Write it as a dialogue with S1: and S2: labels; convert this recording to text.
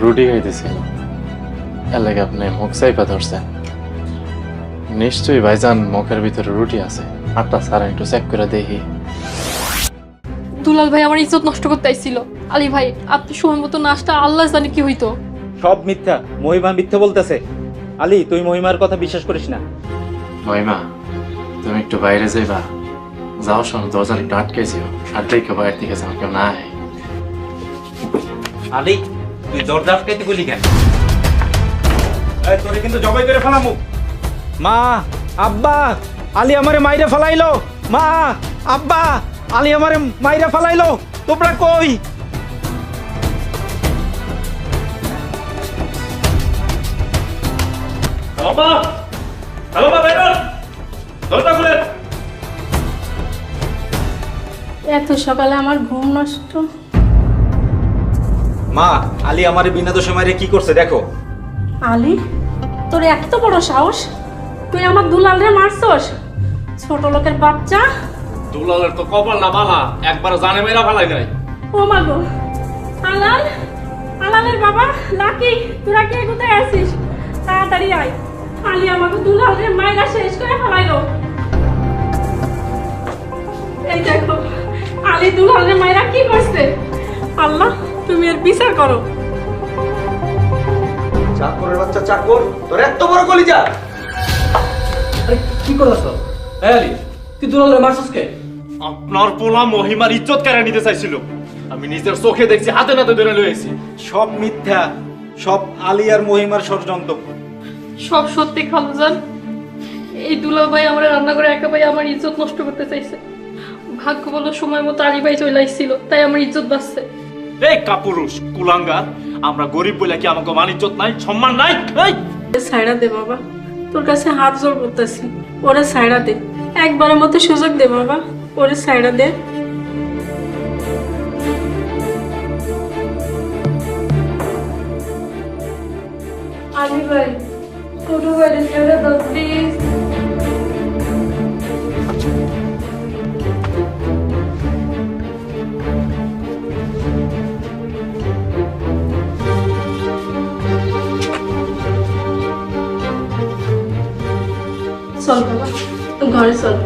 S1: রুটি খাইতেছিল, এর লাগে আপনি মুখ চাইপা ধরছেন। নিশ্চয়ই ভাইজান মুখের ভিতরে রুটি আছে, আটটা সারা একটু চেক করে দেখি।
S2: দুলাল ভাই আমার ইজ্জত নষ্ট করতে আইছিল। আলী ভাই, আপনি সময় মতো নাস্তা আল্লাহ জানে কি হইতো।
S3: সব মিথ্যা, মহিমা মিথ্যা বলতেছে। আলী, তুই মহিমার কথা বিশ্বাস করিস না।
S1: মহিমা, তুমি একটু বাইরে যাইবা, যাও শোনো দরজা একটু আটকেছিও, আর দেখে বাইরে থেকে যাও কেউ নাই।
S3: আলী, তুই দরজা আটকাইতে বলি কেন? তোরে কিন্তু জবাই করে ফেলামু। মা, আব্বা, আলী আমারে মাইরে ফেলাইলো। মা, আব্বা, আলী আমারে মাইরে ফেলাইলো। তোমরা কই?
S4: এত সকালে আমার ঘুম নষ্ট।
S3: মা, আলী আমারে বিনা দোষে মাইরে কি করছে দেখো।
S4: আলী, তোর এত বড় সাহস, তুই আমার দুলাল রে মারছস? ছোট লোকের বাচ্চা।
S5: দুলালের তো কপাল না বালা, একবার জানে মেরা ফেলাই নাই।
S4: ও মা গো, আলাল, আলালের বাবা লাকি, তোরা কে কোথায় আছিস? তাড়াতাড়ি আয়। আলী আমাকে দুলাল রে মাইরা শেষ করে ফেলাইলো। এই দেখো, আলী দুলাল রে মাইরা কি করছে? আল্লাহ, তুমি এর বিচার করো।
S6: চাকরের বাচ্চা চাকর, তোর এত বড় কলিজা!
S5: আরে কি করছ? এই আলী, তুই দুলালের মারছস কে? আপনার পোলা মহিমার ইজ্জত কেড়ে নিতে চাইছিল। আমি নিজের চোখে দেখছি, হাতে নাতে ধরে লয়েছি।
S3: সব মিথ্যা, সব আলী আর মহিমার ষড়যন্ত্র।
S2: সব সত্যি খালুজান। এই দুলাল ভাই আমার রান্না করে একা ভাই আমার ইজ্জত নষ্ট করতে চাইছে। ভাগ্য বলো সময় মতো আলী ভাই চলে আসছিল, তাই আমার ইজ্জত বাঁচছে।
S5: এই কাপুরুষ কুলাঙ্গার, আমরা গরিব বলে কি আমাকে মান ইজ্জত নাই, সম্মান নাই? এই
S4: সাইডা দে বাবা, তোর কাছে হাত জোর করতেছি, ওরে সাইডা দে। একবারের মতো সুযোগ দে বাবা, ওরে সাইডা দে। আলী ভাই, ছোট ভাই ছেড়ে দাও প্লিজ। চল বাবা, ঘরে চল।